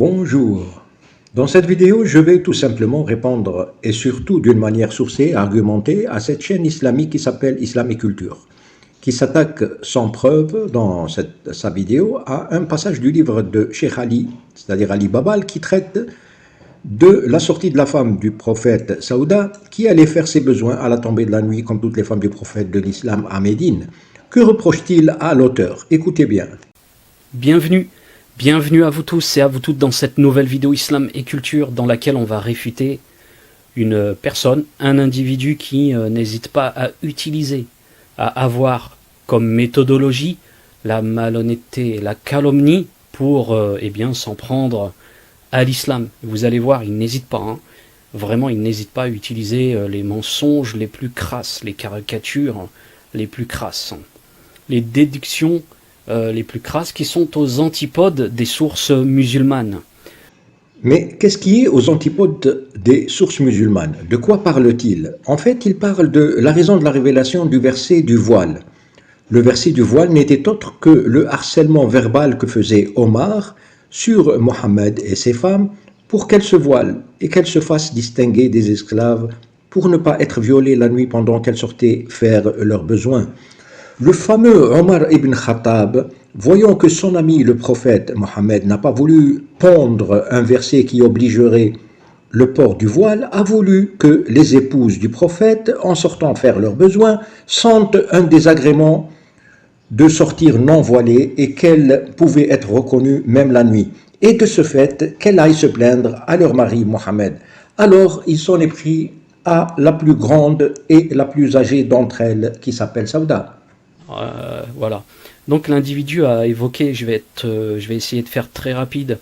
Bonjour. Dans cette vidéo, je vais tout simplement répondre, et surtout d'une manière sourcée, argumentée, à cette chaîne islamique qui s'appelle Islam et Culture, qui s'attaque sans preuve dans sa vidéo à un passage du livre de Cheikh Ali, c'est-à-dire Ali Babal, qui traite de la sortie de la femme du prophète Saouda, qui allait faire ses besoins à la tombée de la nuit, comme toutes les femmes du prophète de l'islam à Médine. Que reproche-t-il à l'auteur? Écoutez bien. Bienvenue à vous tous et à vous toutes dans cette nouvelle vidéo Islam et Culture dans laquelle on va réfuter une personne, un individu qui n'hésite pas à utiliser, à avoir comme méthodologie la malhonnêteté, la calomnie pour s'en prendre à l'islam. Vous allez voir, il n'hésite pas, hein. Vraiment il n'hésite pas à utiliser les mensonges les plus crasses, les caricatures les plus crasses, les déductions les plus crasses qui sont aux antipodes des sources musulmanes. Mais qu'est-ce qui est aux antipodes des sources musulmanes? De quoi parle-t-il? En fait, il parle de la raison de la révélation du verset du voile. Le verset du voile n'était autre que le harcèlement verbal que faisait Omar sur Mohammed et ses femmes pour qu'elles se voilent et qu'elles se fassent distinguer des esclaves pour ne pas être violées la nuit pendant qu'elles sortaient faire leurs besoins. Le fameux Omar ibn Khattab, voyant que son ami le prophète Mohammed n'a pas voulu pondre un verset qui obligerait le port du voile, a voulu que les épouses du prophète, en sortant faire leurs besoins, sentent un désagrément de sortir non voilées et qu'elles pouvaient être reconnues même la nuit, et de ce fait qu'elles aillent se plaindre à leur mari Mohammed. Alors il s'en est pris à la plus grande et la plus âgée d'entre elles, qui s'appelle Saouda. Voilà. Donc l'individu a évoqué, je vais essayer de faire très rapide,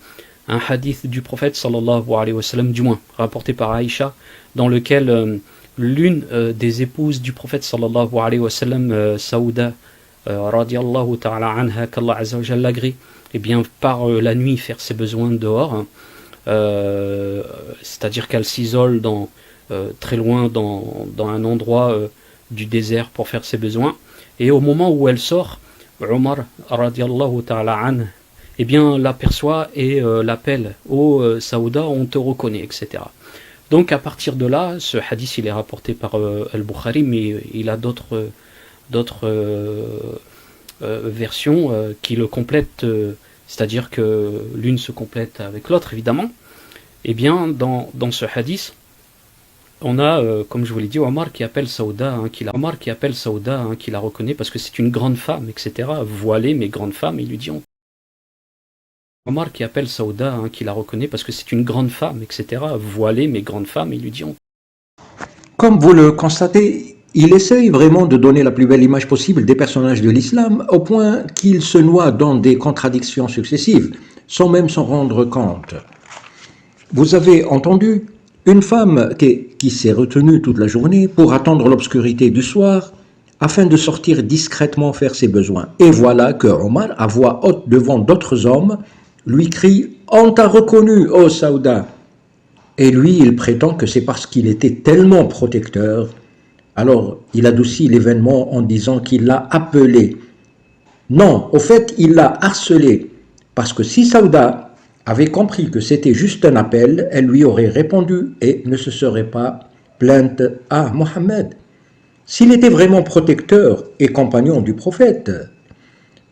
un hadith du prophète sallallahu alayhi wa sallam, du moins rapporté par Aïcha, dans lequel l'une des épouses du prophète sallallahu alayhi wa sallam, Saouda radiallahu ta'ala anha, qu'Allah azza wa jalla l'agrée, eh bien part la nuit faire ses besoins dehors, c'est-à-dire qu'elle s'isole très loin dans un endroit du désert pour faire ses besoins. Et au moment où elle sort, Omar radiallahu ta'ala an, eh bien l'aperçoit et l'appelle: oh Saouda, on te reconnaît, etc. Donc à partir de là, ce hadith il est rapporté par Al-Bukhari, mais il a d'autres versions qui le complètent, c'est-à-dire que l'une se complète avec l'autre évidemment. Eh bien dans ce hadith, on a, comme je vous l'ai dit, Omar qui appelle Saouda, qui la reconnaît parce que c'est une grande femme, etc. Voilée, mais grande femme, il lui dit Omar qui appelle Saouda, qui la reconnaît parce que c'est une grande femme, etc. Voilée, mais grande femme, il lui dit Comme vous le constatez, il essaye vraiment de donner la plus belle image possible des personnages de l'islam, au point qu'il se noie dans des contradictions successives, sans même s'en rendre compte. Vous avez entendu une femme qui s'est retenue toute la journée pour attendre l'obscurité du soir afin de sortir discrètement faire ses besoins. Et voilà que Omar, à voix haute devant d'autres hommes, lui crie « On t'a reconnu, ô Saouda !» Et lui, il prétend que c'est parce qu'il était tellement protecteur. Alors, il adoucit l'événement en disant qu'il l'a appelé. Non, au fait, il l'a harcelé. Parce que si Saouda avait compris que c'était juste un appel, elle lui aurait répondu et ne se serait pas plainte à Mohammed. S'il était vraiment protecteur et compagnon du prophète,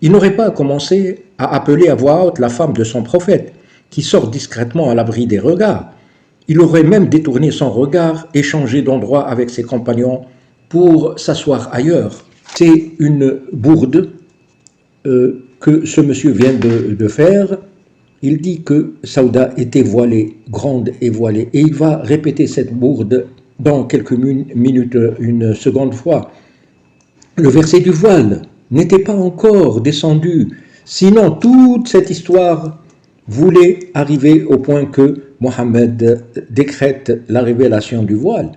il n'aurait pas commencé à appeler à voix haute la femme de son prophète, qui sort discrètement à l'abri des regards. Il aurait même détourné son regard et changé d'endroit avec ses compagnons pour s'asseoir ailleurs. C'est une bourde que ce monsieur vient de faire. Il dit que Saouda était voilée, grande et voilée, et il va répéter cette bourde dans quelques minutes, une seconde fois. Le verset du voile n'était pas encore descendu, sinon toute cette histoire voulait arriver au point que Mohammed décrète la révélation du voile.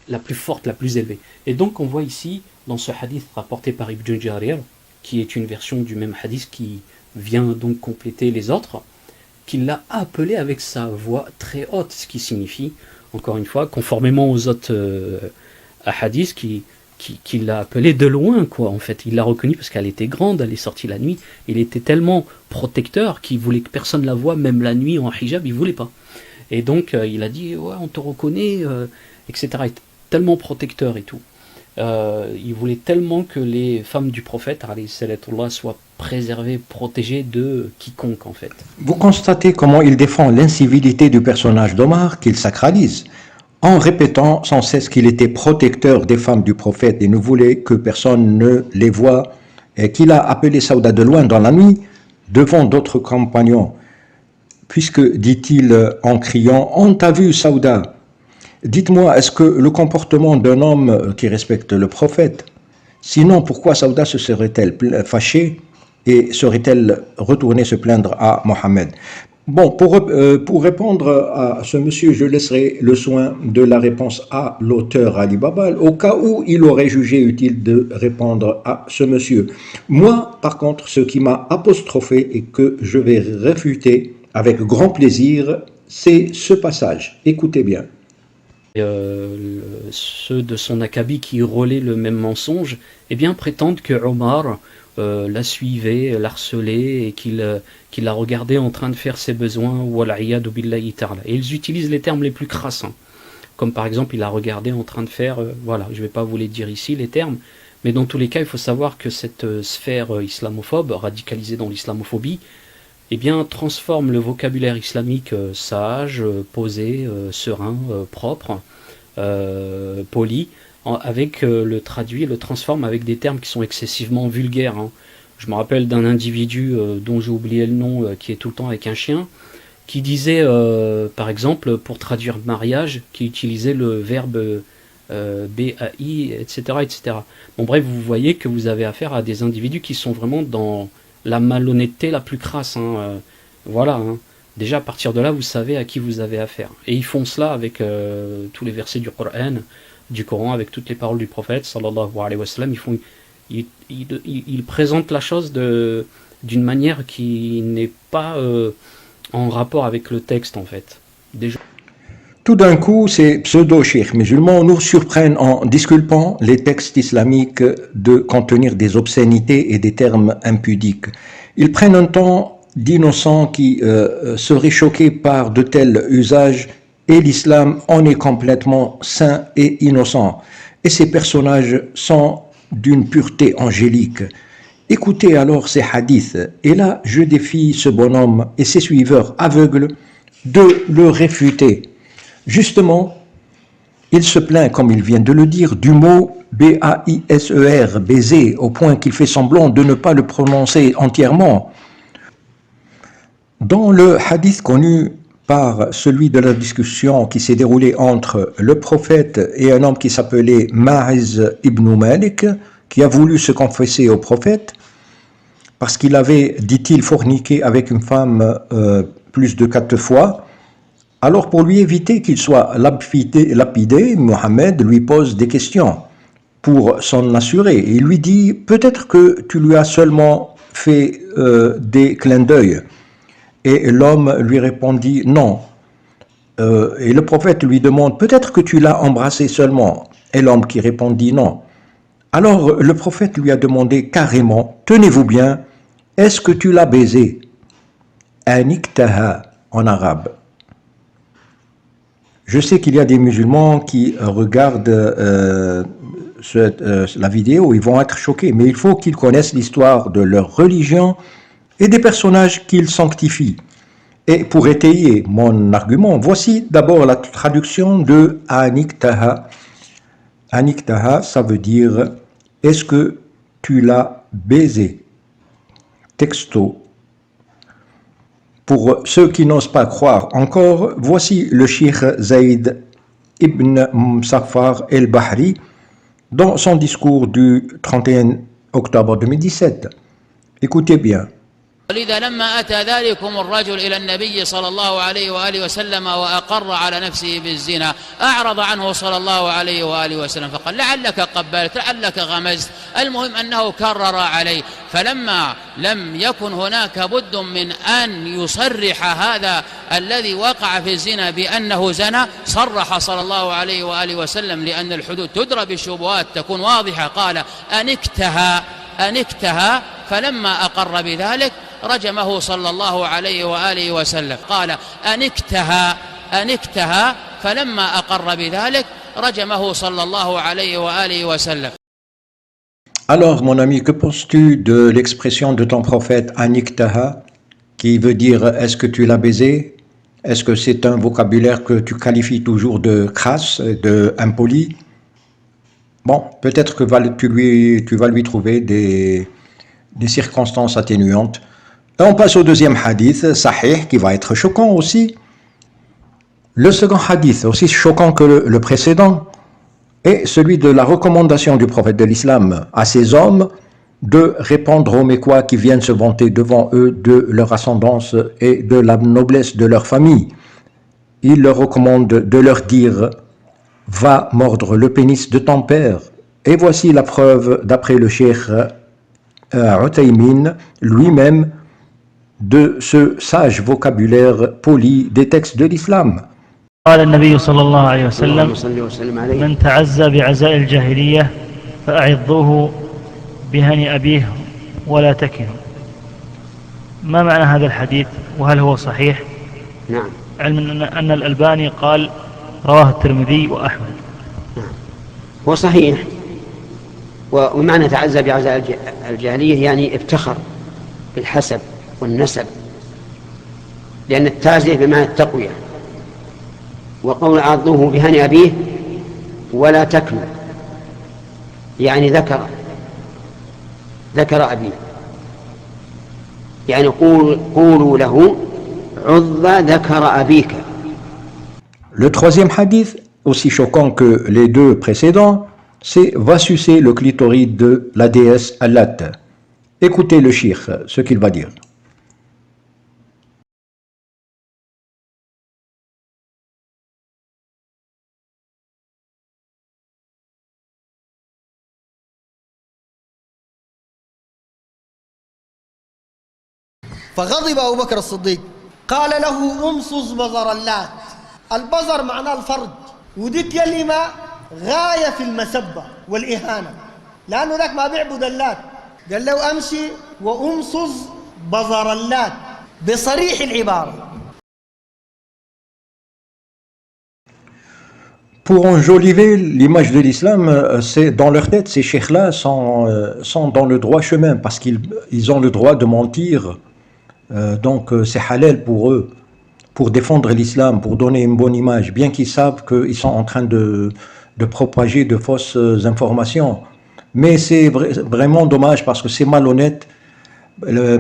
la plus forte, la plus élevée. Et donc on voit ici, dans ce hadith rapporté par Ibn Jarir, qui est une version du même hadith qui vient donc compléter les autres, qu'il l'a appelé avec sa voix très haute, ce qui signifie, encore une fois, conformément aux autres hadiths qui qui l'a appelée de loin, quoi, en fait. Il l'a reconnue parce qu'elle était grande, elle est sortie la nuit. Il était tellement protecteur qu'il voulait que personne la voie, même la nuit en hijab, il voulait pas. Et donc, il a dit, ouais, on te reconnaît, etc. Il était tellement protecteur et tout. Il voulait tellement que les femmes du prophète, alayhi salatullah, soient préservées, protégées de quiconque, en fait. Vous constatez comment il défend l'incivilité du personnage d'Omar, qu'il sacralise, en répétant sans cesse qu'il était protecteur des femmes du prophète et ne voulait que personne ne les voie, et qu'il a appelé Saouda de loin dans la nuit, devant d'autres compagnons, puisque, dit-il en criant, « On t'a vu, Saouda !» Dites-moi, est-ce que le comportement d'un homme qui respecte le prophète, sinon pourquoi Saouda se serait-elle fâchée et serait-elle retournée se plaindre à Mohammed? Bon, pour répondre à ce monsieur, je laisserai le soin de la réponse à l'auteur Ali Babal, au cas où il aurait jugé utile de répondre à ce monsieur. Moi, par contre, ce qui m'a apostrophé et que je vais réfuter avec grand plaisir, c'est ce passage. Écoutez bien. Ceux de son acabit qui relaient le même mensonge, eh bien prétendent que Omar la suivait, l'harcelait et qu'il la regardait en train de faire ses besoins, wal'iyadu billahi ta'ala. Et ils utilisent les termes les plus crassants, comme par exemple il la regardait en train de faire, voilà, je ne vais pas vous les dire ici les termes, mais dans tous les cas il faut savoir que cette sphère islamophobe, radicalisée dans l'islamophobie, eh bien, transforme le vocabulaire islamique sage, posé, serein, propre, poli, le traduit, le transforme avec des termes qui sont excessivement vulgaires. Hein. Je me rappelle d'un individu dont j'ai oublié le nom, qui est tout le temps avec un chien, qui disait, par exemple, pour traduire mariage, qui utilisait le verbe B-A-I, etc., etc. Bon, bref, vous voyez que vous avez affaire à des individus qui sont vraiment dans la malhonnêteté la plus crasse, hein, voilà. Hein. Déjà, à partir de là, vous savez à qui vous avez affaire. Et ils font cela avec tous les versets du Coran, avec toutes les paroles du prophète, sallallahu alayhi wa sallam. Ils présentent la chose d'une manière qui n'est pas en rapport avec le texte, en fait. Déjà. Tout d'un coup, ces pseudo-cheikhs musulmans nous surprennent en disculpant les textes islamiques de contenir des obscénités et des termes impudiques. Ils prennent un ton d'innocents qui seraient choqués par de tels usages et l'islam en est complètement saint et innocent. Et ces personnages sont d'une pureté angélique. Écoutez alors ces hadiths, et là je défie ce bonhomme et ses suiveurs aveugles de le réfuter. Justement, il se plaint, comme il vient de le dire, du mot B-A-I-S-E-R, baiser, au point qu'il fait semblant de ne pas le prononcer entièrement. Dans le hadith connu par celui de la discussion qui s'est déroulée entre le prophète et un homme qui s'appelait Ma'iz ibn Malik, qui a voulu se confesser au prophète, parce qu'il avait, dit-il, forniqué avec une femme plus de 4 fois, alors pour lui éviter qu'il soit lapidé, Mohammed lui pose des questions pour s'en assurer. Il lui dit, peut-être que tu lui as seulement fait des clins d'œil. Et l'homme lui répondit, non. Et le prophète lui demande, peut-être que tu l'as embrassé seulement. Et l'homme qui répondit, non. Alors le prophète lui a demandé carrément, tenez-vous bien, est-ce que tu l'as baisé? Aniktaha en arabe. Je sais qu'il y a des musulmans qui regardent la vidéo, ils vont être choqués, mais il faut qu'ils connaissent l'histoire de leur religion et des personnages qu'ils sanctifient. Et pour étayer mon argument, voici d'abord la traduction de Aniktaha. Aniktaha, ça veut dire « Est-ce que tu l'as baisé ?» Texto. Pour ceux qui n'osent pas croire encore, voici le cheikh Zaïd ibn Msaffar el-Bahri dans son discours du 31 octobre 2017. Écoutez bien. ولذا لما أتى ذلكم الرجل إلى النبي صلى الله عليه وآله وسلم وأقر على نفسه بالزنا أعرض عنه صلى الله عليه وآله وسلم فقال لعلك قبلت لعلك غمزت، المهم أنه كرر عليه. فلما لم يكن هناك بد من أن يصرح هذا الذي وقع في الزنا بأنه زنى، صرح صلى الله عليه وآله وسلم لأن الحدود تدرى بالشبهات تكون واضحة، قال أنكتها فلما أقر بذلك رجمه صلى الله عليه وآله وسلم. قال أنكتها فلما أقر بذلك رجمه صلى الله عليه وآله وسلم. Alors, mon ami, que penses-tu de l'expression de ton prophète Aniktaha, qui veut dire est-ce que tu l'as baisé? Est-ce que c'est un vocabulaire que tu qualifies toujours de crasse, de impoli? Bon, peut-être que tu vas lui trouver des circonstances atténuantes. Et on passe au deuxième hadith, Sahih, qui va être choquant aussi. Le second hadith, aussi choquant que le précédent, est celui de la recommandation du prophète de l'islam à ces hommes de répondre aux Mécois qui viennent se vanter devant eux de leur ascendance et de la noblesse de leur famille. Il leur recommande de leur dire « Va mordre le pénis de ton père ». Et voici la preuve, d'après le cheikh Uthaymin lui-même, de ce sage vocabulaire poli des textes de l'islam. قال النبي صلى الله عليه وسلم من تعزى بعزاء الجاهلية فأعظوه بهني أبيه ولا تكن. ما معنى هذا الحديث وهل هو صحيح؟ نعم. علما أن الألباني قال رواه الترمذي وأحمد. نعم. هو صحيح. ومعنى تعزى بعزاء الجاهلية يعني افتخر بالحسب والنسب، لأن التعزية بمعنى التقوية. وقول أعضوه بهني أبيه ولا تكمل يعني ذكر أبيه، يعني قولوا له عض ذكر أبيك. Le troisième hadith, aussi choquant que les deux précédents, c'est « Va sucer le clitoris de la déesse Allat ». Écoutez le cheikh, ce qu'il va dire. فغضب أبو بكر الصديق قال له امصص بزر اللات. البزر معناه الفرج، ودي كلمة غاية في المسبة والإهانة، لأنه ذاك ما بيعبد اللات. قال له أمشي وأمصص بزر اللات بصريح العبارة. Pour enjoliver l'image de l'islam, c'est dans leur tête, ces cheikhs-là sont dans le droit chemin parce qu'ils ont le droit de mentir. Donc c'est halal pour eux, pour défendre l'islam, pour donner une bonne image, bien qu'ils savent qu'ils sont en train de propager de fausses informations. Mais c'est vraiment dommage parce que c'est malhonnête,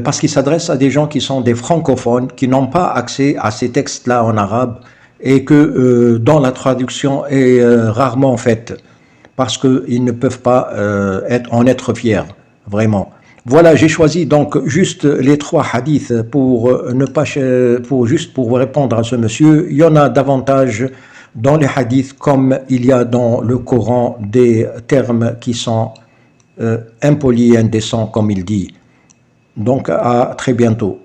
parce qu'ils s'adressent à des gens qui sont des francophones, qui n'ont pas accès à ces textes-là en arabe, et que dont la traduction est rarement faite, parce qu'ils ne peuvent pas en être fiers, vraiment. Voilà, j'ai choisi donc juste les trois hadiths pour répondre à ce monsieur. Il y en a davantage dans les hadiths comme il y a dans le Coran des termes qui sont impolis et indécents comme il dit. Donc à très bientôt.